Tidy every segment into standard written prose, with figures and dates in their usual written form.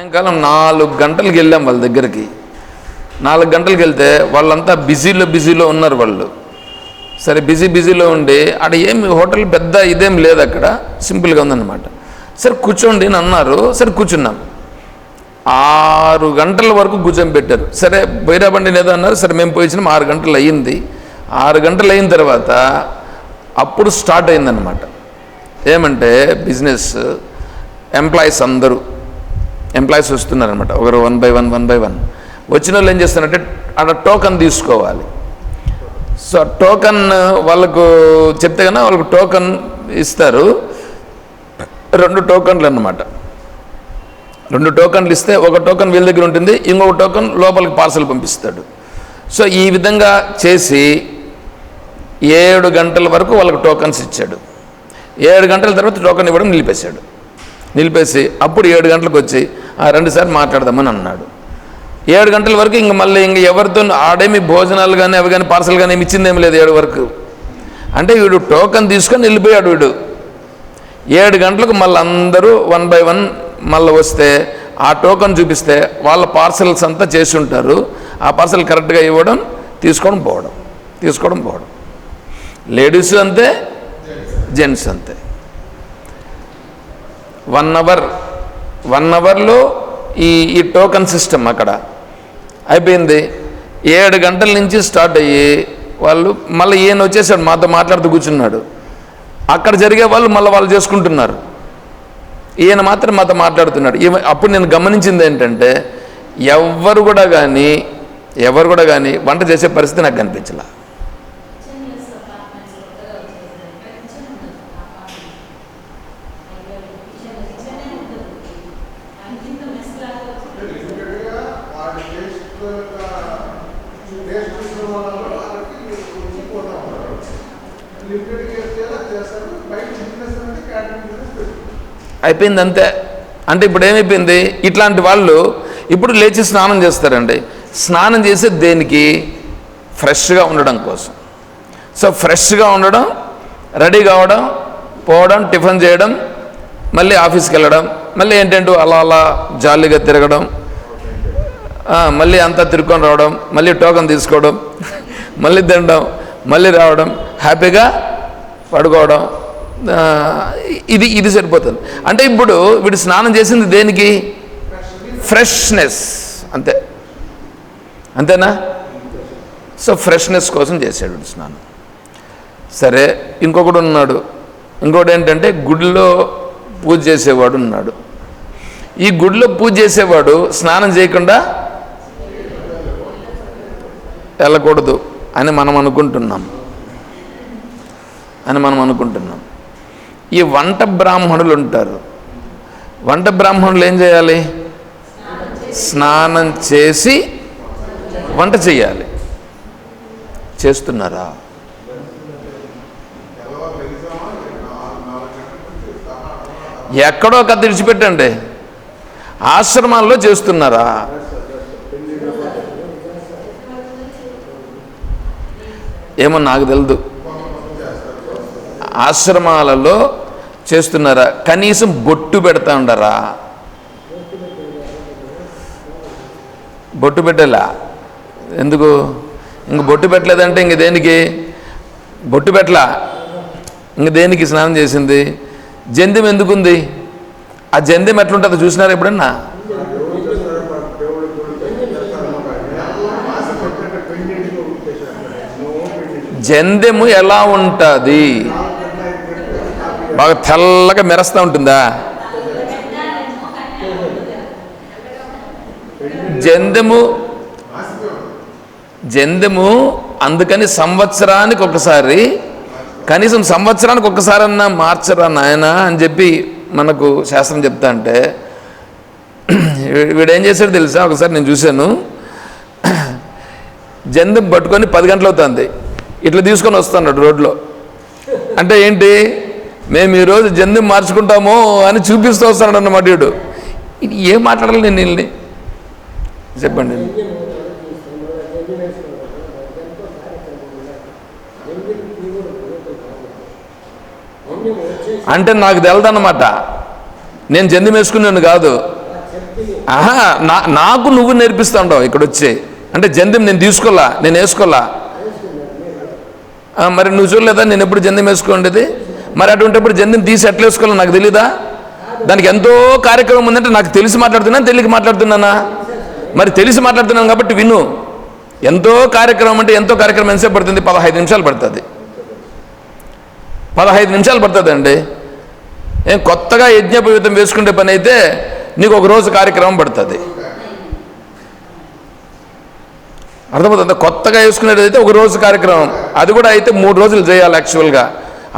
సాయంకాలం 4 గంటలకు వెళ్ళాం వాళ్ళ దగ్గరికి. 4 గంటలకు వెళ్తే వాళ్ళంతా బిజీలో ఉన్నారు వాళ్ళు. సరే బిజీలో ఉండి అక్కడ ఏమి హోటల్ పెద్ద ఇదేం లేదు, అక్కడ సింపుల్గా ఉందన్నమాట. సరే కూర్చోండి అని అన్నారు. సరే కూర్చున్నాం. 6 గంటల వరకు కూర్చొని పెట్టారు. సరే బైరాబండి ఏదో అన్నారు. సరే మేము పోయించినాం. 6 గంటలు అయ్యింది. 6 గంటలు అయిన తర్వాత అప్పుడు స్టార్ట్ అయిందన్నమాట. ఏమంటే బిజినెస్ ఎంప్లాయీస్ అందరూ వస్తున్నారనమాట. ఒకరు వన్ బై వన్ వచ్చిన వాళ్ళు ఏం చేస్తారంటే అక్కడ టోకన్ తీసుకోవాలి. సో టోకన్ వాళ్ళకు చెప్తే కన్నా వాళ్ళకు టోకన్ ఇస్తారు. 2 టోకన్లు అన్నమాట. 2 టోకన్లు ఇస్తే ఒక టోకన్ వీళ్ళ దగ్గర ఉంటుంది, ఇంకొక టోకన్ లోపలికి పార్సల్ పంపిస్తాడు. సో ఈ విధంగా చేసి 7 గంటల వరకు వాళ్ళకి టోకన్స్ ఇచ్చాడు. 7 గంటల తర్వాత టోకన్ ఇవ్వడం నిలిపేసి అప్పుడు 7 గంటలకు వచ్చి 2 సార్లు మాట్లాడదామని అన్నాడు. 7 గంటల వరకు మళ్ళీ ఎవరితో ఆడేమి భోజనాలు కానీ అవి కానీ పార్సల్ కానీ ఏమి ఇచ్చిందేమి లేదు 7 వరకు. అంటే వీడు టోకన్ తీసుకొని వెళ్ళిపోయాడు వీడు. 7 గంటలకు మళ్ళీ అందరూ 1 బై 1 మళ్ళీ వస్తే ఆ టోకన్ చూపిస్తే వాళ్ళ పార్సల్స్ అంతా చేసి ఉంటారు. ఆ పార్సల్ కరెక్ట్గా ఇవ్వడం, తీసుకోవడం పోవడం. లేడీస్ అంతే, జెంట్స్ అంతే. 1 అవర్లో ఈ టోకన్ సిస్టమ్ అక్కడ అయిపోయింది. 7 గంటల నుంచి స్టార్ట్ అయ్యి వాళ్ళు మళ్ళీ ఈయన వచ్చేసాడు, మాతో మాట్లాడుతూ కూర్చున్నాడు. అక్కడ జరిగే వాళ్ళు చేసుకుంటున్నారు. ఈయన మాత్రం మాతో మాట్లాడుతున్నాడు. అప్పుడు నేను గమనించింది ఏంటంటే ఎవరు కూడా కానీ వంట చేసే పరిస్థితి నాకు కనిపించలే. అయిపోయింది అంతే. అంటే ఇప్పుడు ఏమైపోయింది, ఇట్లాంటి వాళ్ళు ఇప్పుడు లేచి స్నానం చేస్తారండి. స్నానం చేసే దేనికి? ఫ్రెష్గా ఉండడం కోసం. సో ఫ్రెష్గా ఉండడం, రెడీ కావడం, పోవడం, టిఫిన్ చేయడం, మళ్ళీ ఆఫీస్కి వెళ్ళడం, మళ్ళీ ఏంటంటే అలా జాలీగా తిరగడం, మళ్ళీ అంతా తిరుక్కొని రావడం, మళ్ళీ టోకన్ తీసుకోవడం, మళ్ళీ తినడం, మళ్ళీ రావడం, హ్యాపీగా పడుకోవడం. ఇది సరిపోతుంది. అంటే ఇప్పుడు వీడు స్నానం చేసింది దేనికి? ఫ్రెష్నెస్. అంతేనా? సో ఫ్రెష్నెస్ కోసం చేశాడు వీడు స్నానం. సరే ఇంకొకడు ఉన్నాడు. ఇంకోటి ఏంటంటే గుడిలో పూజ చేసేవాడు ఉన్నాడు. ఈ గుడిలో పూజ చేసేవాడు స్నానం చేయకుండా వెళ్ళకూడదు అని మనం అనుకుంటున్నాం. ఈ వంట బ్రాహ్మణులు ఉంటారు. వంట బ్రాహ్మణులు ఏం చేయాలి? స్నానం చేసి వంట చేయాలి. చేస్తున్నారా? ఎక్కడో ఒక విడిచిపెట్టండి, ఆశ్రమాల్లో చేస్తున్నారా? ఏమో నాకు తెలియదు. ఆశ్రమాలలో చేస్తున్నారా? కనీసం బొట్టు పెడతా ఉండరా? బొట్టు పెట్టాలా? ఎందుకు? ఇంక బొట్టు పెట్టలేదంటే ఇంక దేనికి? బొట్టు పెట్టలా, ఇంక దేనికి స్నానం చేసింది? జంధ్యం ఎందుకుంది? ఆ జంధ్యం ఎట్లుంటుందో చూసినారా ఎప్పుడన్నా? జంధ్యము ఎలా ఉంటుంది? బాగా తెల్లగా మెరుస్తూ ఉంటుందా? జంధ్యము అందుకని సంవత్సరానికి ఒకసారి, కనీసం సంవత్సరానికి ఒకసారన్నా మార్చరా నాయనా అని చెప్పి మనకు శాస్త్రం చెప్తా. అంటే వీడేం చేశాడు తెలుసా? ఒకసారి నేను చూశాను. జంధ్యం పట్టుకొని 10 గంటలు అవుతుంది, ఇట్లా తీసుకొని వస్తున్నాడు రోడ్లో. అంటే ఏంటి? మేము ఈరోజు జంధ్యం మార్చుకుంటాము అని చూపిస్తూ వస్తున్నాడు అన్నమాట. వీడు ఏం మాట్లాడాలి నేను వీళ్ళని? చెప్పండి. అంటే నాకు తెలదన్నమాట. నేను జంధ్యం వేసుకున్నాను కాదు, నాకు నువ్వు నేర్పిస్తా ఉండవు ఇక్కడ వచ్చి. అంటే జంధ్యం నేను తీసుకోవాలా, నేను వేసుకోవాలా? మరి నువ్వు చూడలేదా నేను ఎప్పుడు జంధ్యం వేసుకోండేది? మరి అటువంటిప్పుడు జంధ్యం తీసి ఎట్లా వేసుకోవాలో నాకు తెలీదా? దానికి ఎంతో కార్యక్రమం ఉందంటే నాకు తెలిసి మాట్లాడుతున్నాను, తెలియక మాట్లాడుతున్నానా? మరి తెలిసి మాట్లాడుతున్నాను కాబట్టి విను. ఎంతో కార్యక్రమం అంటే ఎంతో కార్యక్రమం ఎంతసేపు పడుతుంది? 15 నిమిషాలు పడుతుంది. 15 నిమిషాలు పడుతుంది అండి. ఏం కొత్తగా యజ్ఞోపవీతం వేసుకుంటే పని అయితే నీకు ఒక రోజు కార్యక్రమం పడుతుంది. అర్థమవుతుంది? కొత్తగా వేసుకునేది అయితే ఒక రోజు కార్యక్రమం, అది కూడా అయితే 3 రోజులు చేయాలి యాక్చువల్గా.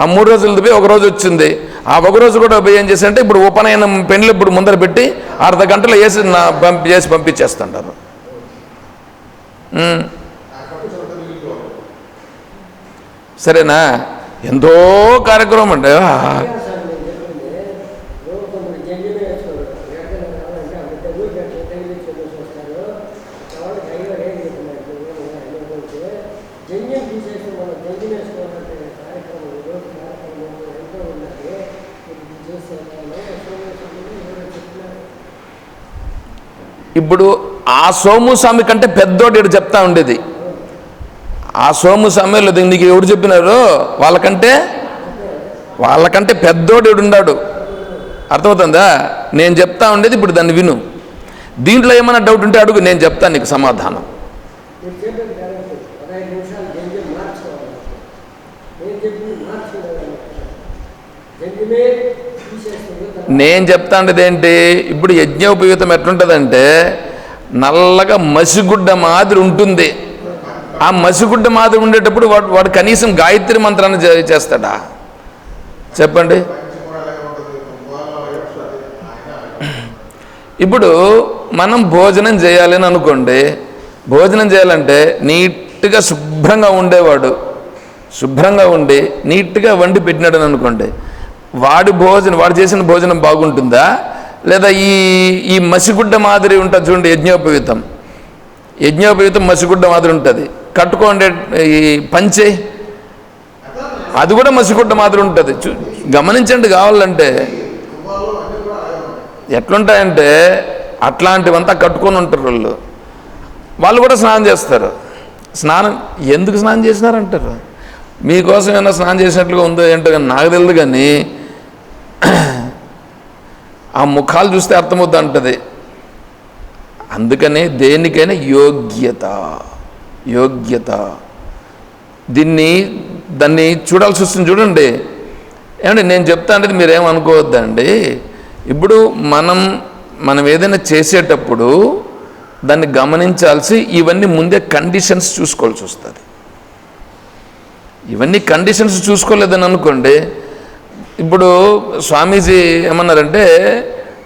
ఆ 3 రోజులది పోయి ఒక రోజు వచ్చింది. ఆ ఒక రోజు కూడా ఏం చేశారంటే ఇప్పుడు ఉపనయనం పెళ్ళి ఇప్పుడు ముందర పెట్టి అర్ధ గంటలో చేసి పంపించేస్తుంటారు. సరేనా? ఎంతో కార్యక్రమం అంటే ఇప్పుడు ఆ సోముస్వామి కంటే పెద్దోడు ఇటు చెప్తా ఉండేది. ఆ సోముస్వామి లేదు నీకు ఎవరు చెప్పినారు? వాళ్ళకంటే పెద్దోడు ఇడున్నాడు. అర్థమవుతుందా? నేను చెప్తా ఉండేది ఇప్పుడు దాన్ని విను. దీంట్లో ఏమైనా డౌట్ ఉంటే అడుగు, నేను చెప్తాను నీకు సమాధానం. నేను చెప్తా ఉండేది ఏంటి? ఇప్పుడు యజ్ఞోపవీతం ఎట్లుంటుందంటే నల్లగా మసిగుడ్డ మాదిరి ఉంటుంది. ఆ మసిగుడ్డ మాదిరి ఉండేటప్పుడు వాడు కనీసం గాయత్రి మంత్రాన్ని చేస్తాడా? చెప్పండి. ఇప్పుడు మనం భోజనం చేయాలని అనుకోండి, భోజనం చేయాలంటే నీట్గా శుభ్రంగా ఉండేవాడు, శుభ్రంగా ఉండి నీట్గా వండి పెట్టినాడని అనుకోండి, వాడు చేసిన భోజనం బాగుంటుందా? లేదా ఈ మసిగుడ్డ మాదిరి ఉంటుంది చూడండి యజ్ఞోపవీతం మసిగుడ్డ మాదిరి ఉంటుంది. కట్టుకోండి ఈ పంచే, అది కూడా మసిగుడ్డ మాదిరి ఉంటుంది. గమనించండి కావాలంటే. ఎట్లుంటాయంటే అట్లాంటివంతా కట్టుకొని ఉంటారు వాళ్ళు కూడా స్నానం చేస్తారు. స్నానం ఎందుకు స్నానం చేసినారంటారు? మీకోసం ఏమైనా స్నానం చేసినట్లుగా ఉందో ఏంటో కానీ నాకు తెలియదు. కానీ ఆ ముఖాలు చూస్తే అర్థమవుతా ఉంటుంది. అందుకనే దేనికైనా యోగ్యత దాన్ని చూడాల్సి వస్తుంది. చూడండి ఏమంటే నేను చెప్తా అనేది మీరేమనుకోవద్దండి. ఇప్పుడు మనం ఏదైనా చేసేటప్పుడు దాన్ని గమనించాల్సి ఇవన్నీ ముందే కండిషన్స్ చూసుకోవాల్సి వస్తుంది. ఇవన్నీ కండిషన్స్ చూసుకోలేదని అనుకోండి. ఇప్పుడు స్వామీజీ ఏమన్నారంటే,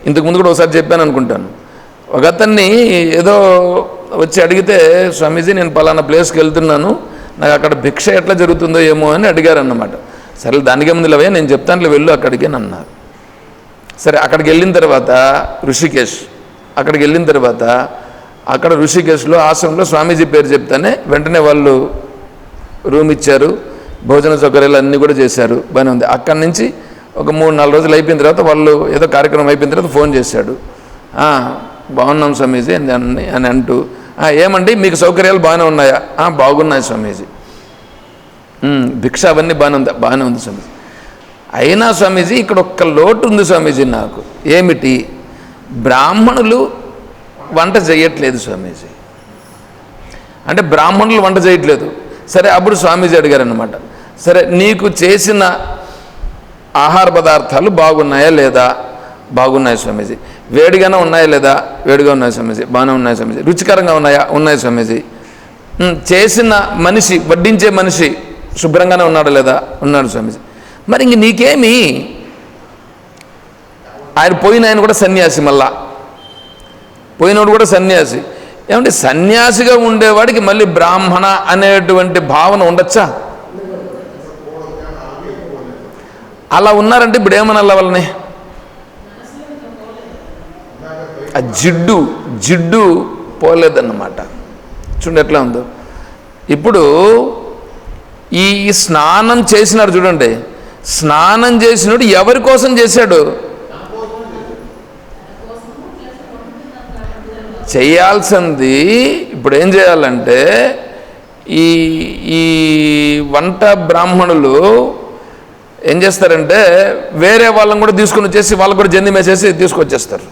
ఇంతకుముందు కూడా ఒకసారి చెప్పాను అనుకుంటాను, ఒక అతన్ని ఏదో వచ్చి అడిగితే, స్వామీజీ నేను పలానా ప్లేస్కి వెళ్తున్నాను, నాకు అక్కడ భిక్ష ఎట్లా జరుగుతుందో ఏమో అని అడిగారు అన్నమాట. సరే దానికేముంది లేవయ్యా నేను చెప్తాను వెళ్ళు అక్కడికి అని అన్నారు. సరే అక్కడికి వెళ్ళిన తర్వాత అక్కడికి వెళ్ళిన తర్వాత అక్కడ ఋషికేశ్లో ఆశ్రమంలో స్వామీజీ పేరు చెప్తానే వెంటనే వాళ్ళు రూమ్ ఇచ్చారు, భోజన సౌకర్యాలు అన్నీ కూడా చేశారు, బాగానే ఉంది. అక్కడి నుంచి ఒక 3-4 రోజులు అయిపోయిన తర్వాత వాళ్ళు ఏదో కార్యక్రమం అయిపోయిన తర్వాత ఫోన్ చేశాడు. బాగున్నాం స్వామీజీ అని అంటూ, ఏమండి మీకు సౌకర్యాలు బాగానే ఉన్నాయా? బాగున్నాయి స్వామీజీ. భిక్ష అవన్నీ బాగానే ఉంది స్వామీజీ. అయినా స్వామీజీ ఇక్కడ ఒక్క లోటు ఉంది స్వామీజీ నాకు. ఏమిటి? బ్రాహ్మణులు వంట చేయట్లేదు స్వామీజీ. అంటే బ్రాహ్మణులు వంట చేయట్లేదు. సరే అప్పుడు స్వామీజీ అడిగారు అన్నమాట, సరే నీకు చేసిన ఆహార పదార్థాలు బాగున్నాయా లేదా? బాగున్నాయి స్వామీజీ. వేడిగానే ఉన్నాయా లేదా? వేడిగా ఉన్నాయి స్వామీజీ. బాగానే ఉన్నాయి స్వామీజీ. రుచికరంగా ఉన్నాయా? ఉన్నాయి స్వామీజీ. చేసిన మనిషి, వడ్డించే మనిషి శుభ్రంగానే ఉన్నాడా లేదా? ఉన్నాడు స్వామీజీ. మరి ఇంక నీకేమి? ఆయన కూడా సన్యాసి, మళ్ళా పోయినోడు కూడా సన్యాసి. ఏమంటే సన్యాసిగా ఉండేవాడికి మళ్ళీ బ్రాహ్మణ అనేటువంటి భావన ఉండొచ్చా? అలా ఉన్నారంటే ఇప్పుడు ఏమనాలి వాళ్ళని? ఆ జిడ్డు పోలేదన్నమాట. చూడండి ఎట్లా ఉందో. ఇప్పుడు ఈ స్నానం చేసినాడు చూడండి, స్నానం చేసినాడు ఎవరి కోసం చేశాడు? చేయాల్సింది ఇప్పుడు ఏం చేయాలంటే ఈ ఈ వంట బ్రాహ్మణులు ఏం చేస్తారంటే వేరే వాళ్ళని కూడా తీసుకుని వచ్చేసి వాళ్ళకు కూడా జంది మేసేసి తీసుకొచ్చేస్తారు.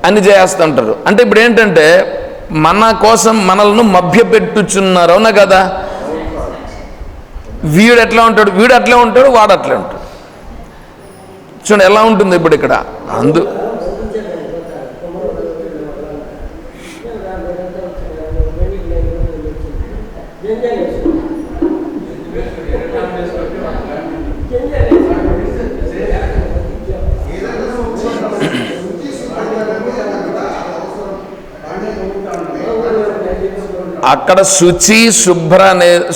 అని చేస్తుంటారు. అంటే ఇప్పుడు ఏంటంటే మన కోసం మనల్ని మభ్యపెట్టుచున్నారు, అవునా కదా? వీడు ఎట్లా ఉంటాడు, వీడు అట్లే ఉంటాడు, వాడు అట్లే ఉంటాడు. చూడండి ఎలా ఉంటుంది ఇప్పుడు ఇక్కడ. అక్కడ శుచి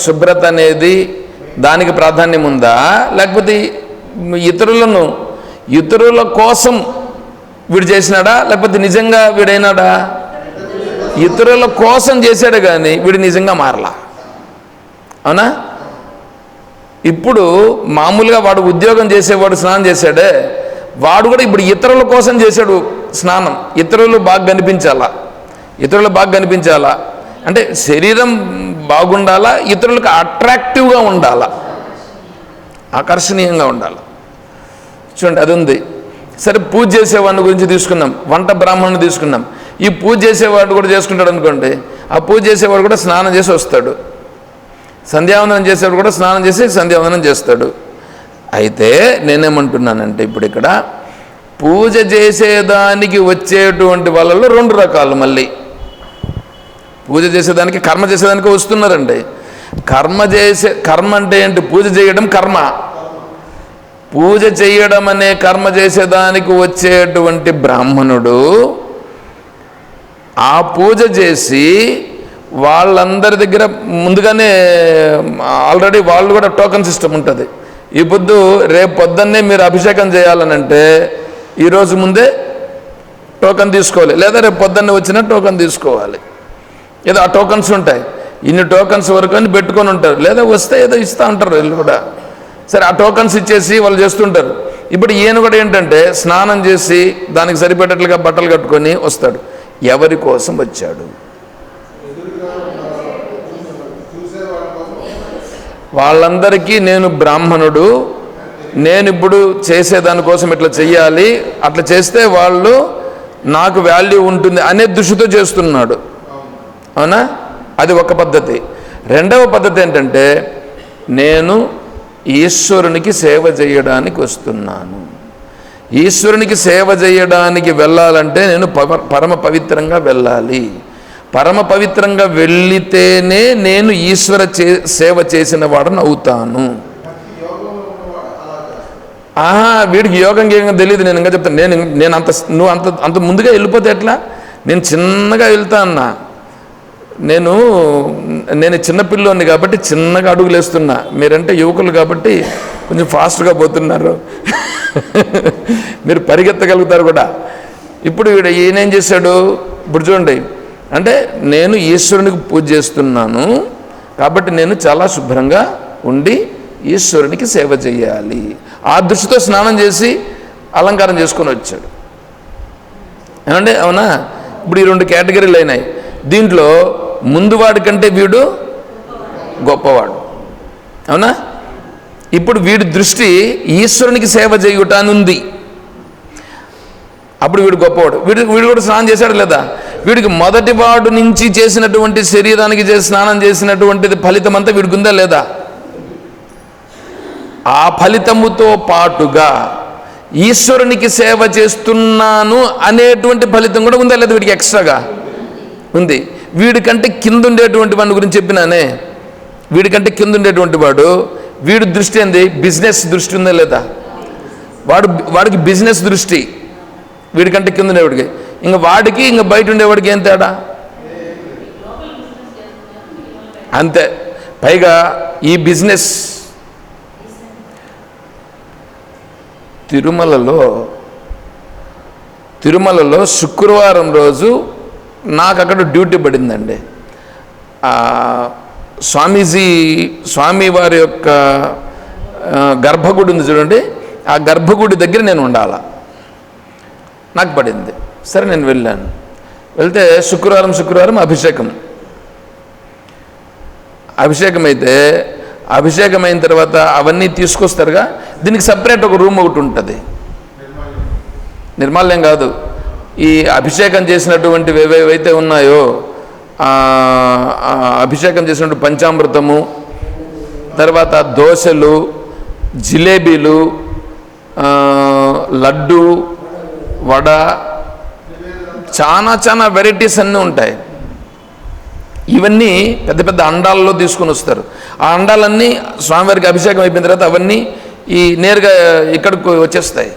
శుభ్రత అనేది దానికి ప్రాధాన్యం ఉందా, లేకపోతే ఇతరుల కోసం వీడు చేసినాడా, లేకపోతే నిజంగా వీడైనాడా? ఇతరుల కోసం చేశాడు కానీ వీడు నిజంగా మారలా, అవునా? ఇప్పుడు మామూలుగా వాడు ఉద్యోగం చేసేవాడు స్నానం చేశాడే, వాడు కూడా ఇప్పుడు ఇతరుల కోసం చేశాడు స్నానం. ఇతరులు బాగా కనిపించాలా అంటే శరీరం బాగుండాలా, ఇతరులకు అట్రాక్టివ్గా ఉండాలా, ఆకర్షణీయంగా ఉండాలి. చూడండి అది ఉంది. సరే పూజ చేసేవాడిని గురించి తీసుకున్నాం, వంట బ్రాహ్మణుని తీసుకున్నాం. ఈ పూజ చేసేవాడు కూడా చేసుకుంటాడు అనుకోండి, ఆ పూజ చేసేవాడు కూడా స్నానం చేసి వస్తాడు. సంధ్యావందనం చేసేవాడు కూడా స్నానం చేసి సంధ్యావందనం చేస్తాడు. అయితే నేనేమంటున్నానంటే ఇప్పుడు ఇక్కడ పూజ చేసేదానికి వచ్చేటువంటి వాళ్ళలో రెండు రకాలు. మళ్ళీ పూజ చేసేదానికి కర్మ చేసేదానికి వస్తున్నారండి. కర్మ అంటే ఏంటి? పూజ చేయడం కర్మ. పూజ చేయడం అనే కర్మ చేసేదానికి వచ్చేటువంటి బ్రాహ్మణుడు ఆ పూజ చేసి వాళ్ళందరి దగ్గర ముందుగానే ఆల్రెడీ వాళ్ళు కూడా టోకన్ సిస్టమ్ ఉంటుంది. ఈ పొద్దు రేపు పొద్దున్నే మీరు అభిషేకం చేయాలనంటే ఈరోజు ముందే టోకన్ తీసుకోవాలి, లేదా రేపు పొద్దున్నే వచ్చిన టోకన్ తీసుకోవాలి. ఏదో ఆ టోకన్స్ ఉంటాయి, ఇన్ని టోకన్స్ వరకు అని పెట్టుకొని ఉంటారు, లేదా వస్తే ఏదో ఇస్తూ ఉంటారు వీళ్ళు కూడా. సరే ఆ టోకన్స్ ఇచ్చేసి వాళ్ళు చేస్తుంటారు. ఇప్పుడు ఈయన కూడా ఏంటంటే స్నానం చేసి దానికి సరిపడేట్లుగా బట్టలు కట్టుకొని వస్తాడు. ఎవరి కోసం వచ్చాడు? వాళ్ళందరికీ నేను బ్రాహ్మణుడు, నేను ఇప్పుడు చేసేదానికోసం ఇట్లా చెయ్యాలి, అట్లా చేస్తే వాళ్ళు నాకు వాల్యూ ఉంటుంది అనే దృష్టితో చేస్తున్నాడు, అవునా? అది ఒక పద్ధతి. రెండవ పద్ధతి ఏంటంటే నేను ఈశ్వరునికి సేవ చేయడానికి వస్తున్నాను. ఈశ్వరునికి సేవ చేయడానికి వెళ్ళాలంటే నేను పరమ పవిత్రంగా వెళ్ళాలి. పరమ పవిత్రంగా వెళ్ళితేనే నేను ఈశ్వర సేవ చేసిన వాడని అవుతాను. వీడికి యోగం తెలియదు. నేను ఇంకా చెప్తాను. నేను నువ్వు అంత ముందుగా వెళ్ళిపోతే ఎట్లా? నేను చిన్నగా వెళ్తా అన్నా. నేను చిన్నపిల్లోని కాబట్టి చిన్నగా అడుగులు వేస్తున్నా. మీరంటే యువకులు కాబట్టి కొంచెం ఫాస్ట్గా పోతున్నారు, మీరు పరిగెత్తగలుగుతారు కూడా. ఇప్పుడు ఈయనేం చేశాడు? ఇప్పుడు చూడండి, అంటే నేను ఈశ్వరునికి పూజ చేస్తున్నాను కాబట్టి నేను చాలా శుభ్రంగా ఉండి ఈశ్వరునికి సేవ చేయాలి. ఆ దృష్టితో స్నానం చేసి అలంకారం చేసుకొని వచ్చాడు. ఏమంటే అవునా? ఇప్పుడు ఈ రెండు కేటగిరీలు అయినాయి. దీంట్లో ముందువాడి కంటే వీడు గొప్పవాడు, అవునా? ఇప్పుడు వీడి దృష్టి ఈశ్వరునికి సేవ చేయుట అని ఉంది. అప్పుడు వీడు గొప్పవాడు. వీడు కూడా స్నానం చేశాడు లేదా? వీడికి మొదటి వాడు నుంచి చేసినటువంటి శరీరానికి స్నానం చేసినటువంటిది ఫలితం అంతా వీడికి ఉందా లేదా? ఆ ఫలితముతో పాటుగా ఈశ్వరునికి సేవ చేస్తున్నాను అనేటువంటి ఫలితం కూడా ఉందా లేదా? వీడికి ఎక్స్ట్రాగా ఉంది. వీడికంటే కింద ఉండేటువంటి వాడి గురించి చెప్పినానే, వీడికంటే కింద ఉండేటువంటి వాడు, వీడి దృష్టి ఏంది? బిజినెస్ దృష్టి ఉందా లేదా? వాడికి బిజినెస్ దృష్టి, వీడికంటే కింద ఉండేవాడికి. ఇంకా వాడికి ఇంకా బయట ఉండేవాడికి ఏం తేడా? అంతే. పైగా ఈ బిజినెస్ తిరుమలలో శుక్రవారం రోజు నాకు అక్కడ డ్యూటీ పడిందండి. స్వామీవారి యొక్క గర్భగుడి ఉంది చూడండి, ఆ గర్భగుడి దగ్గర నేను ఉండాలా. నాకు పడింది. సరే నేను వెళ్ళాను. వెళ్తే శుక్రవారం అభిషేకం అయితే అభిషేకం అయిన తర్వాత అవన్నీ తీసుకొస్తారుగా, దీనికి సపరేట్ ఒక రూమ్ ఒకటి ఉంటుంది. నిర్మాల్యం కాదు, ఈ అభిషేకం చేసినటువంటివి ఏవేవైతే ఉన్నాయో అభిషేకం చేసినటువంటి పంచామృతము, తర్వాత దోశలు, జిలేబీలు, లడ్డు, వడ, చాలా వెరైటీస్ అన్నీ ఉంటాయి. ఇవన్నీ పెద్ద పెద్ద అండాల్లో తీసుకొని వస్తారు. ఆ అండాలన్నీ స్వామివారికి అభిషేకం అయిపోయిన తర్వాత అవన్నీ ఈ నేరుగా ఇక్కడికి వచ్చేస్తాయి.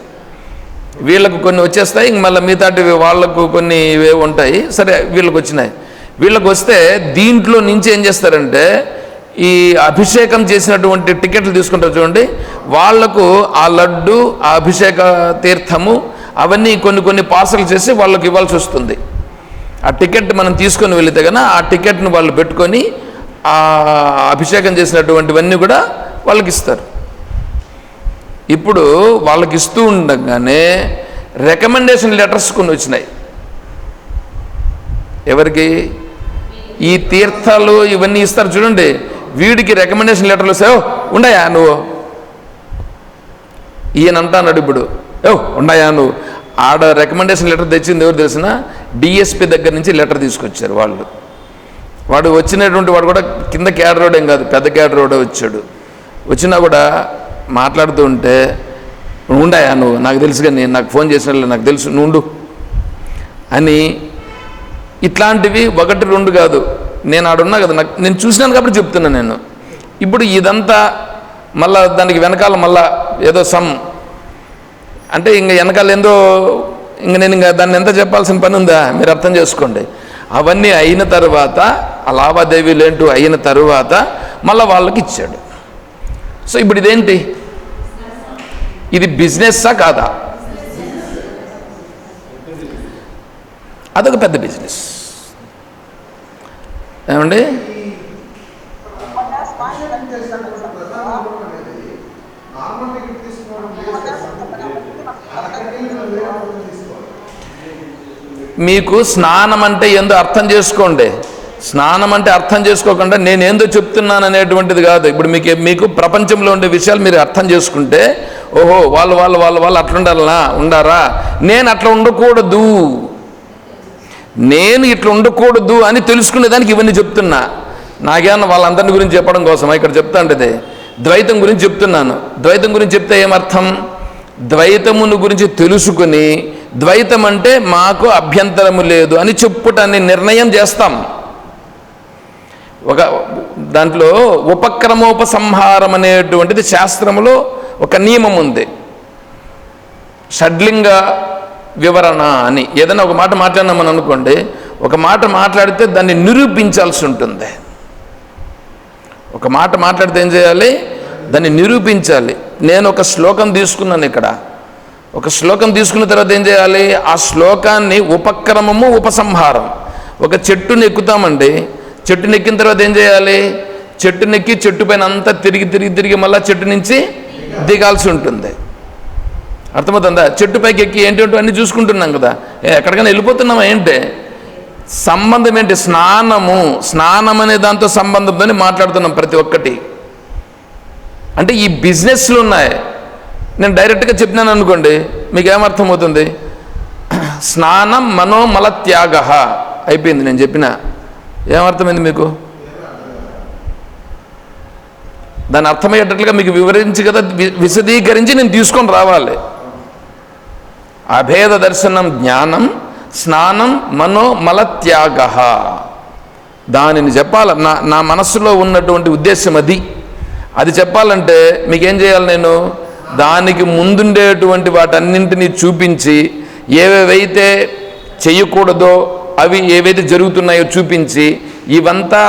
వీళ్ళకు కొన్ని వచ్చేస్తాయి, ఇంక మళ్ళీ మిగతాటివి వాళ్ళకు కొన్ని ఇవే ఉంటాయి. సరే వీళ్ళకి వచ్చినాయి. వీళ్ళకి వస్తే దీంట్లో నుంచి ఏం చేస్తారంటే ఈ అభిషేకం చేసినటువంటి టికెట్లు తీసుకుంటారు చూడండి, వాళ్లకు ఆ లడ్డు, ఆ అభిషేక తీర్థము అవన్నీ కొన్ని పార్సల్ చేసి వాళ్ళకి ఇవ్వాల్సి వస్తుంది. ఆ టికెట్ మనం తీసుకొని వెళితే కన్నా ఆ టికెట్ను వాళ్ళు పెట్టుకొని ఆ అభిషేకం చేసినటువంటివన్నీ కూడా వాళ్ళకి ఇస్తారు. ఇప్పుడు వాళ్ళకి ఇస్తూ ఉండగానే రికమెండేషన్ లెటర్స్ కొన్ని వచ్చినాయి. ఎవరికి? ఈ తీర్థాలు ఇవన్నీ ఇస్తారు చూడండి, వీడికి రికమెండేషన్ లెటర్లు వస్తాయో ఉండయా నువ్వు, ఈయన అంటాడు ఇప్పుడు ఉండయా నువ్వు. ఆడ రికమెండేషన్ లెటర్ తెచ్చింది ఎవరు తెలిసిన, డిఎస్పి దగ్గర నుంచి లెటర్ తీసుకొచ్చారు వాళ్ళు. వాడు వచ్చినటువంటి వాడు కూడా కింద క్యాడర్ రోడ్ ఏం కాదు, పెద్ద క్యాడర్ రోడే వచ్చాడు. వచ్చినా కూడా మాట్లాడుతూ ఉంటే ఉండయా నువ్వు, నాకు తెలుసు కానీ నాకు ఫోన్ చేసిన నాకు తెలుసు నువ్వు ఉండు అని. ఇట్లాంటివి 1 2 కాదు, నేను ఆడున్నా కదా, నేను చూసినాను కాబట్టి చెప్తున్నాను నేను. ఇప్పుడు ఇదంతా మళ్ళా దానికి వెనకాల మళ్ళా ఏదో అంటే ఇంక వెనకాల ఏందో నేను ఇంకా దాన్ని ఎంత చెప్పాల్సిన పని ఉందా, మీరు అర్థం చేసుకోండి. అవన్నీ అయిన తర్వాత ఆ లావాదేవీలు ఏంటో అయిన తర్వాత మళ్ళీ వాళ్ళకి ఇచ్చాడు. సో ఇప్పుడు ఇదేంటి, ఇది బిజినెస్సా కాదా? అదొక పెద్ద బిజినెస్ ఏమండి. మీకు స్నానం అంటే ఏందో అర్థం చేసుకోండి. స్నానం అంటే అర్థం చేసుకోకుండా నేనేందో చెప్తున్నాను అనేటువంటిది కాదు. ఇప్పుడు మీకు ప్రపంచంలో ఉండే విషయాలు మీరు అర్థం చేసుకుంటే, ఓహో వాళ్ళు అట్లా ఉండారా, నేను అట్లా ఉండకూడదు, నేను ఇట్లా ఉండకూడదు అని తెలుసుకునేదానికి ఇవన్నీ చెప్తున్నా. నాకేమన్నా వాళ్ళందరిని గురించి చెప్పడం కోసం ఇక్కడ చెప్తా అంటే ద్వైతం గురించి చెప్తున్నాను. ద్వైతం గురించి చెప్తే ఏమర్థం, ద్వైతమును గురించి తెలుసుకుని ద్వైతం అంటే మాకు అభ్యంతరము లేదు అని చెప్పుటాన్ని నిర్ణయం చేస్తాం. ఒక దాంట్లో ఉపక్రమోపసంహారం అనేటువంటిది శాస్త్రములో ఒక నియమం ఉంది. షడ్లింగ వివరణ అని ఏదైనా ఒక మాట మాట్లాడినామని అనుకోండి, ఒక మాట మాట్లాడితే దాన్ని నిరూపించాల్సి ఉంటుంది. ఒక మాట మాట్లాడితే ఏం చేయాలి, దాన్ని నిరూపించాలి. నేను ఒక శ్లోకం తీసుకున్నాను, ఇక్కడ ఒక శ్లోకం తీసుకున్న తర్వాత ఏం చేయాలి, ఆ శ్లోకాన్ని ఉపక్రమము ఉపసంహారం. ఒక చెట్టుని ఎక్కుతామండి, చెట్టుని ఎక్కిన తర్వాత ఏం చేయాలి, చెట్టునెక్కి చెట్టు పైన అంతా తిరిగి మళ్ళీ చెట్టు నుంచి దిగాల్సి ఉంటుంది. అర్థమవుతుందా? చెట్టు పైకి ఎక్కి ఏంటంటే అన్నీ చూసుకుంటున్నాం కదా, ఎక్కడికైనా వెళ్ళిపోతున్నామా ఏంటి, సంబంధం ఏంటి, స్నానం అనే దాంతో సంబంధంతో మాట్లాడుతున్నాం ప్రతి ఒక్కటి. అంటే ఈ బిజినెస్లు ఉన్నాయి. నేను డైరెక్ట్గా చెప్పినాను అనుకోండి, మీకు ఏమర్థమవుతుంది, స్నానం మనోమల త్యాగ అయిపోయింది. నేను చెప్పిన ఏమర్థమైంది మీకు, దాని అర్థమయ్యేటట్లుగా మీకు వివరించి కదా, విశదీకరించి నేను తీసుకొని రావాలి. అభేద దర్శనం జ్ఞానం, స్నానం మనోమల త్యాగ, దానిని చెప్పాలి. నా మనస్సులో ఉన్నటువంటి ఉద్దేశం అది చెప్పాలంటే మీకేం చేయాలి, నేను దానికి ముందుండేటువంటి వాటన్నింటినీ చూపించి, ఏవేవైతే చెయ్యకూడదో అవి ఏవైతే జరుగుతున్నాయో చూపించి, ఇవంతా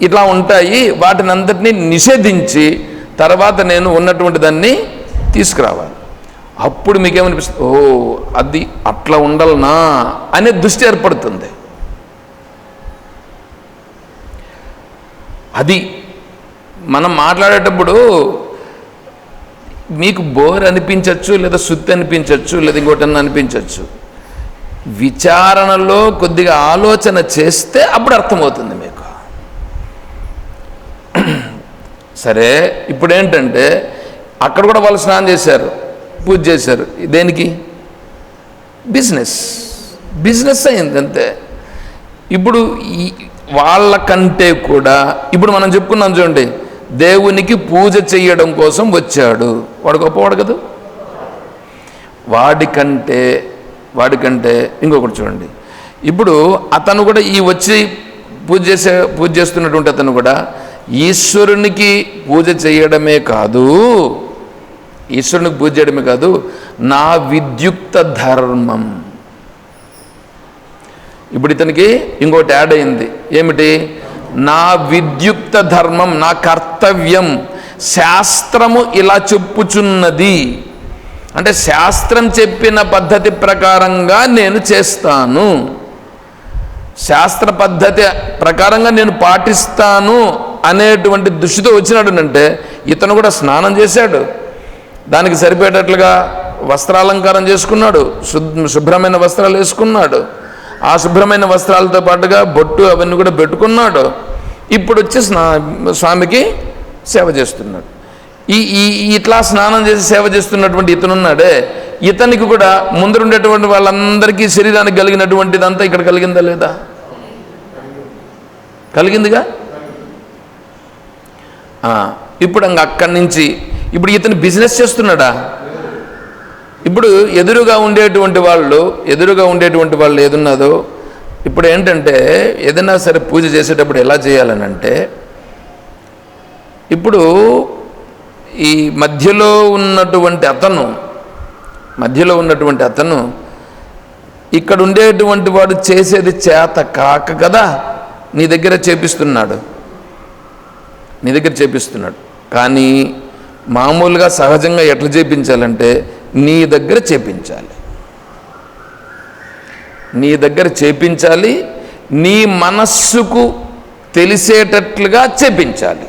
ఇట్లా ఉంటాయి వాటిని అంతటినీ నిషేధించి తర్వాత నేను ఉన్నటువంటి దాన్ని తీసుకురావాలి. అప్పుడు మీకేమనిపిస్తుంది, ఓ అది అట్లా ఉండాలనా అనే దృష్టి మనం మాట్లాడేటప్పుడు మీకు బోర్ అనిపించవచ్చు, లేదా సుత్తి అనిపించవచ్చు, లేదా ఇంకోటి అనిపించవచ్చు. విచారణలో కొద్దిగా ఆలోచన చేస్తే అప్పుడు అర్థమవుతుంది మీకు. సరే, ఇప్పుడు ఏంటంటే అక్కడ కూడా వాళ్ళు స్నానం చేశారు, పూజ చేశారు. దేనికి? బిజినెస్ అయింది అంతే. ఇప్పుడు వాళ్ళకంటే కూడా ఇప్పుడు మనం చెప్పుకున్నాం చూడండి, దేవునికి పూజ చేయడం కోసం వచ్చాడు, వాడు గొప్పవాడు కదా. వాడికంటే ఇంకొకటి చూడండి, ఇప్పుడు అతను కూడా ఈ వచ్చి పూజ చేస్తున్నటువంటి అతను కూడా ఈశ్వరునికి పూజ చేయడమే కాదు, నా విద్యుక్త ధర్మం. ఇప్పుడు ఇతనికి ఇంకోటి యాడ్ అయింది. ఏమిటి? నా విద్యుక్త ధర్మం, నా కర్తవ్యం, శాస్త్రము ఇలా చెప్పుచున్నది. అంటే శాస్త్రం చెప్పిన పద్ధతి ప్రకారంగా నేను చేస్తాను, శాస్త్ర పద్ధతి ప్రకారంగా నేను పాటిస్తాను అనేటువంటి దృష్టితో వచ్చినాడు. అంటే ఇతను కూడా స్నానం చేశాడు, దానికి సరిపోయేటట్లుగా వస్త్రాలంకారం చేసుకున్నాడు, శుభ్రమైన వస్త్రాలు వేసుకున్నాడు, ఆ శుభ్రమైన వస్త్రాలతో పాటుగా బొట్టు అవన్నీ కూడా పెట్టుకున్నాడు. ఇప్పుడు వచ్చి స్వామికి సేవ చేస్తున్నాడు. ఇట్లా స్నానం చేసి సేవ చేస్తున్నటువంటి ఇతనున్నాడే, ఇతనికి కూడా ముందరుండేటువంటి వాళ్ళందరికీ శరీరానికి కలిగినటువంటిదంతా ఇక్కడ కలిగిందా లేదా? కలిగిందిగా. ఇప్పుడు అక్కడి నుంచి ఇప్పుడు ఇతను బిజినెస్ చేస్తున్నాడా? ఇప్పుడు ఎదురుగా ఉండేటువంటి వాళ్ళు ఏదున్నదో, ఇప్పుడు ఏంటంటే ఏదైనా సరే పూజ చేసేటప్పుడు ఎలా చేయాలని అంటే, ఇప్పుడు ఈ మధ్యలో ఉన్నటువంటి అతను ఇక్కడ ఉండేటువంటి వాడు చేసేది చేత కాక కదా నీ దగ్గర చేపిస్తున్నాడు. కానీ మామూలుగా సహజంగా ఎట్లా చేపించాలంటే నీ దగ్గర చేపించాలి, నీ మనస్సుకు తెలిసేటట్లుగా చేపించాలి.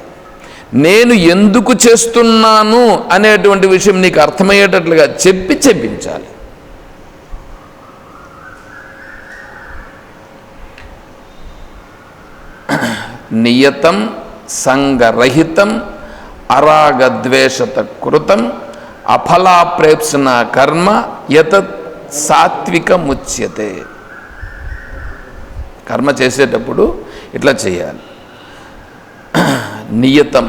నేను ఎందుకు చేస్తున్నాను అనేటువంటి విషయం నీకు అర్థమయ్యేటట్లుగా చెప్పించాలి. నియతం సంగరహితం అరాగద్వేషత కృతం అఫలాప్రేప్సన కర్మ యతత్ సాత్వికముచ్యతే. కర్మ చేసేటప్పుడు ఇట్లా చేయాలి. నియతం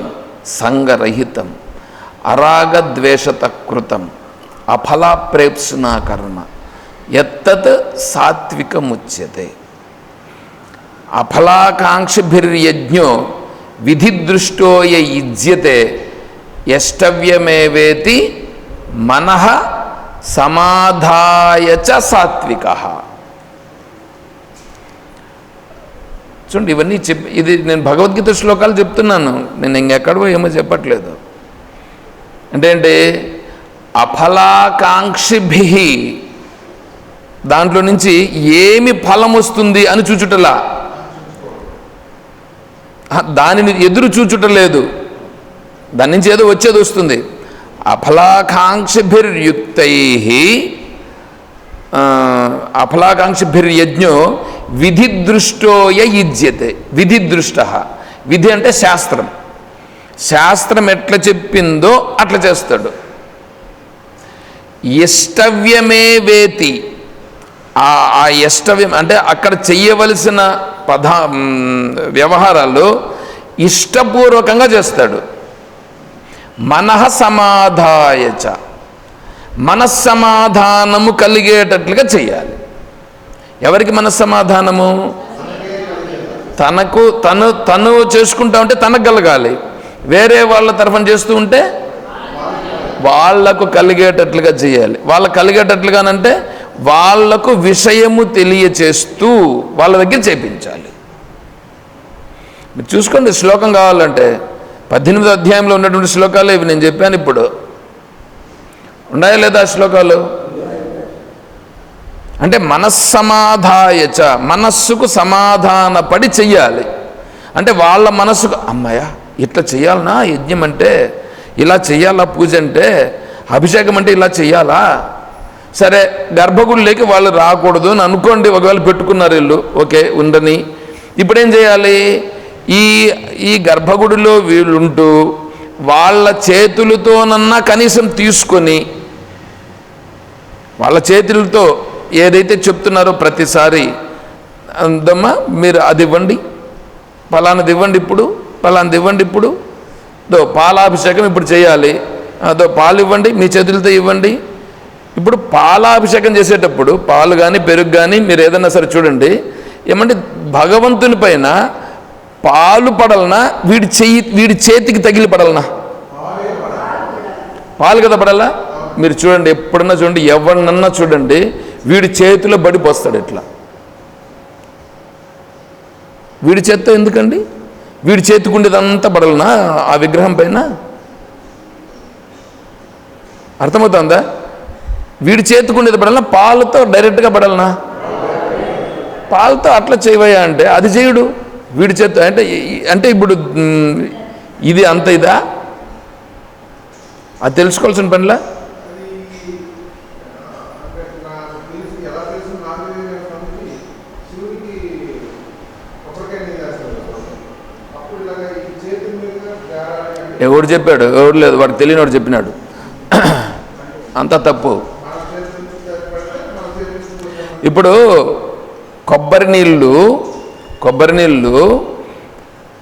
సంగరహితం అరాగద్వేషత కృతం అఫలాప్రేప్సన కర్మ యత్తత్ సాత్వికముచ్యతే. అఫలాకాంక్షిభిర్యజ్ఞో విధిదృష్టోయ యుజ్యతే యష్టవ్యమేవేతి మనః సమాధాయ చ సాత్వికః. చూడండి, ఇవన్నీ ఇది నేను భగవద్గీత శ్లోకాలు చెప్తున్నాను, నేను ఇంకెక్కడో ఏమో చెప్పట్లేదు. అంటే అఫలాకాంక్షిభిః దాంట్లో నుంచి ఏమి ఫలం వస్తుంది అని చూచుటలా, దానిని ఎదురు చూచుటలేదు, దాని నుంచి ఏదో వచ్చేది వస్తుంది. అఫలాకాంక్షిభిర్యజ్ఞో విధిదృష్టోయ యుజ్యతే. విధిదృష్ట, విధి అంటే శాస్త్రం ఎట్లా చెప్పిందో అట్లా చేస్తాడు. యష్టవ్యమే వేతి, ఆ యష్టవ్యం అంటే అక్కడ చెయ్యవలసిన వ్యవహారాలు ఇష్టపూర్వకంగా చేస్తాడు. మనః సమాధాయచ, మనస్సమాధానము కలిగేటట్లుగా చేయాలి. ఎవరికి మనస్సమాధానము? తను చేసుకుంటా ఉంటే తనకు కలగాలి, వేరే వాళ్ళ తరఫున చేస్తూ ఉంటే వాళ్లకు కలిగేటట్లుగా చేయాలి. వాళ్ళకు కలిగేటట్లుగానంటే వాళ్లకు విషయము తెలియచేస్తూ వాళ్ళ దగ్గర చేపించాలి. మీరు చూసుకోండి, శ్లోకం కావాలంటే 18వ అధ్యాయంలో ఉన్నటువంటి శ్లోకాలు ఇవి నేను చెప్పాను. ఇప్పుడు ఉన్నాయా లేదా శ్లోకాలు? అంటే మనస్సమాధాయచ, మనస్సుకు సమాధానపడి చెయ్యాలి. అంటే వాళ్ళ మనస్సుకు అమ్మయ్య ఇట్లా చేయాలనా యజ్ఞం అంటే, ఇలా చేయాలా పూజ అంటే, అభిషేకం అంటే ఇలా చేయాలా? సరే, గర్భగుడిలోకి వాళ్ళు రాకూడదు అని అనుకోండి, ఒకవేళ పెట్టుకున్నారు వీళ్ళు, ఓకే ఉండని. ఇప్పుడేం చేయాలి? ఈ గర్భగుడిలో వీళ్ళుంటూ వాళ్ళ చేతులతోనన్నా కనీసం తీసుకొని, వాళ్ళ చేతులతో ఏదైతే చెప్తున్నారో ప్రతిసారి, అందమ్మా మీరు అది ఇవ్వండి, పలానది ఇవ్వండి, ఇప్పుడు పలానది ఇవ్వండి, ఇప్పుడు పాలాభిషేకం ఇప్పుడు చేయాలి, పాలు ఇవ్వండి, మీ చేతులతో ఇవ్వండి. ఇప్పుడు పాలాభిషేకం చేసేటప్పుడు పాలు కానీ పెరుగు కానీ మీరు ఏదన్నా సరే చూడండి, ఏమంటే భగవంతుని పైన పాలు పడలనా వీడి చేతికి తగిలి పడలనా? పాలు కదా పడాలా? మీరు చూడండి, ఎప్పుడన్నా చూడండి, ఎవరినన్నా చూడండి, వీడి చేతిలో బడి పోస్తాడు ఇట్లా. వీడి చేత్తో ఎందుకండి? వీడి చేతికుండేదంతా పడలనా ఆ విగ్రహం పైన? అర్థమవుతుందా? వీడి చేతికుండేది పడాలనా, పాలతో డైరెక్ట్గా పడాలనా? పాలతో అట్లా చేయవయ్యా అంటే అది చేయుడు. వీడి చేత్తో అంటే ఇప్పుడు ఇది అంత ఇదా? అది తెలుసుకోవాల్సిన పనిలా? ఎవడు చెప్పాడు? ఎవడు లేదు, వాడికి తెలియనివాడు చెప్పినాడు. అంతా తప్పు. ఇప్పుడు కొబ్బరి నీళ్ళు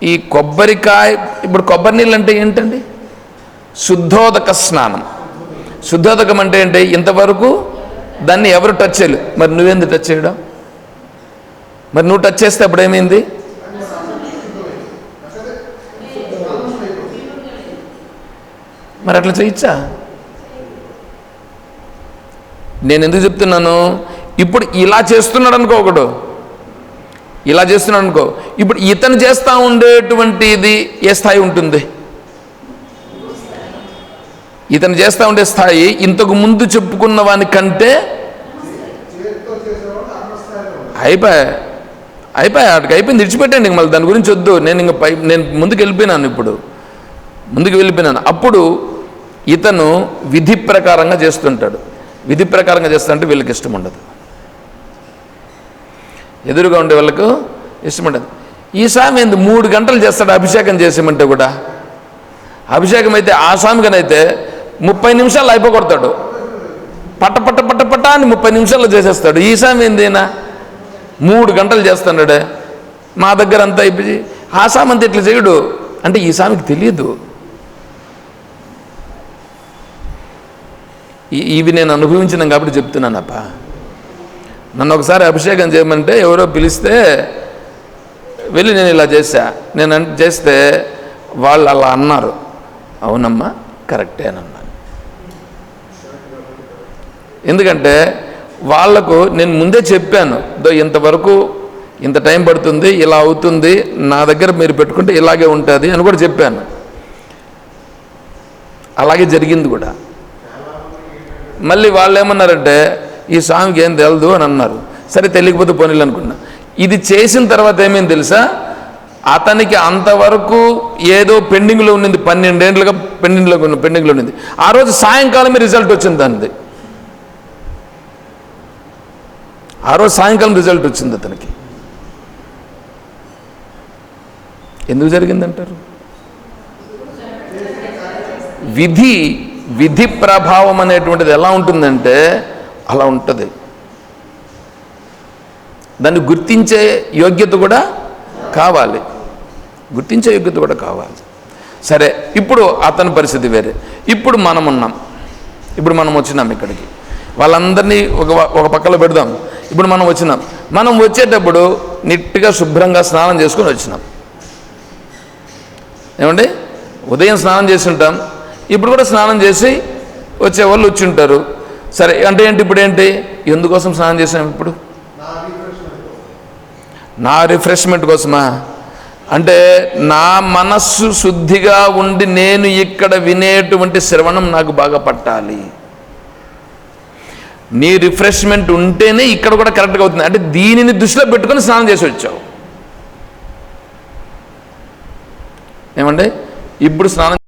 ఈ కొబ్బరికాయ, ఇప్పుడు కొబ్బరి నీళ్ళు అంటే ఏంటండి? శుద్ధోదక స్నానం. శుద్ధోదకం అంటే ఏంటి? ఇంతవరకు దాన్ని ఎవరు టచ్ చేయలేదు. మరి నువ్వేంది టచ్ చేయడం? మరి నువ్వు టచ్ చేస్తే అప్పుడు ఏమైంది? మరి అట్లా చేయొచ్చా? నేను ఎందుకు చెప్తున్నాను? ఇప్పుడు ఇలా చేస్తున్నాడు అనుకో, ఒకడు ఇలా చేస్తున్నాడు అనుకో, ఇప్పుడు ఇతను చేస్తూ ఉండేటువంటిది ఏ స్థాయి ఉంటుంది? ఇతను చేస్తూ ఉండే స్థాయి ఇంతకు ముందు చెప్పుకున్న వాని కంటే అటుకు అయిపోయింది. విడిచిపెట్టండి, మళ్ళీ దాని గురించి వద్దు. నేను ముందుకు వెళ్ళిపోయినాను. ఇప్పుడు ముందుకు వెళ్ళిపోయినాను. అప్పుడు ఇతను విధి ప్రకారంగా చేస్తుంటాడు. విధి ప్రకారంగా చేస్తుంటే వీళ్ళకి ఇష్టం ఉండదు, ఎదురుగా ఉండే వాళ్ళకు ఇష్టం ఉండదు. ఈ స్వామి ఏంది 3 గంటలు చేస్తాడు అభిషేకం చేసేమంటే కూడా. అభిషేకం అయితే ఆ స్వామికనైతే 30 నిమిషాలు అయిపోగొడతాడు. పట్ట అని 30 నిమిషాల్లో చేసేస్తాడు. ఈ స్వామి ఏందేనా 3 గంటలు చేస్తున్నాడే. మా దగ్గర అంతా అయిపోయి ఆ స్వామి అంతా ఇట్లా చేయడు. అంటే ఈ స్వామికి తెలియదు. ఇవి నేను అనుభవించినాను కాబట్టి చెప్తున్నానప్ప. నన్ను ఒకసారి అభిషేకం చేయమంటే ఎవరో పిలిస్తే వెళ్ళి నేను ఇలా నేను చేస్తే వాళ్ళు అలా అన్నారు. అవునమ్మా కరెక్టే అని అన్నాను. ఎందుకంటే వాళ్లకు నేను ముందే చెప్పాను, ఇంతవరకు ఇంత టైం పడుతుంది, ఇలా అవుతుంది, నా దగ్గర మీరు పెట్టుకుంటే ఇలాగే ఉంటుంది అని కూడా చెప్పాను. అలాగే జరిగింది కూడా. మళ్ళీ వాళ్ళు ఏమన్నారంటే ఈ స్వామికి ఏం తెలదు అని అన్నారు. సరే తెలియకపోతే పోనీలు అనుకున్నా. ఇది చేసిన తర్వాత ఏమైంది తెలుసా? అతనికి అంతవరకు ఏదో పెండింగ్లో ఉన్నది, 12 ఏళ్ళుగా పెండింగ్లో ఉన్నది. ఆ రోజు సాయంకాలమే రిజల్ట్ వచ్చింది దానిది. ఆ రోజు సాయంకాలం రిజల్ట్ వచ్చింది అతనికి. ఎందుకు జరిగిందంటారు? విధి ప్రభావం అనేటువంటిది ఎలా ఉంటుందంటే అలా ఉంటుంది. దాన్ని గుర్తించే యోగ్యత కూడా కావాలి. సరే, ఇప్పుడు అతని పరిస్థితి వేరే. ఇప్పుడు మనం వచ్చినాం ఇక్కడికి. వాళ్ళందరినీ ఒక పక్కలో పెడదాం. ఇప్పుడు మనం వచ్చినాం. మనం వచ్చేటప్పుడు నీట్గా శుభ్రంగా స్నానం చేసుకొని వచ్చినాం. ఏమండి, ఉదయం స్నానం చేసి ఉంటాం, ఇప్పుడు కూడా స్నానం చేసి వచ్చేవాళ్ళు వచ్చి ఉంటారు. సరే అంటే ఏంటి? ఇప్పుడు ఏంటి? ఎందుకోసం స్నానం చేసాం? ఇప్పుడు నా రిఫ్రెష్మెంట్ కోసమా? అంటే నా మనస్సు శుద్ధిగా ఉండి నేను ఇక్కడ వినేటువంటి శ్రవణం నాకు బాగా పట్టాలి. నీ రిఫ్రెష్మెంట్ ఉంటేనే ఇక్కడ కూడా కరెక్ట్గా అవుతుంది. అంటే దీనిని దృష్టిలో పెట్టుకొని స్నానం చేసి వచ్చావు. ఏమండి ఇప్పుడు స్నానం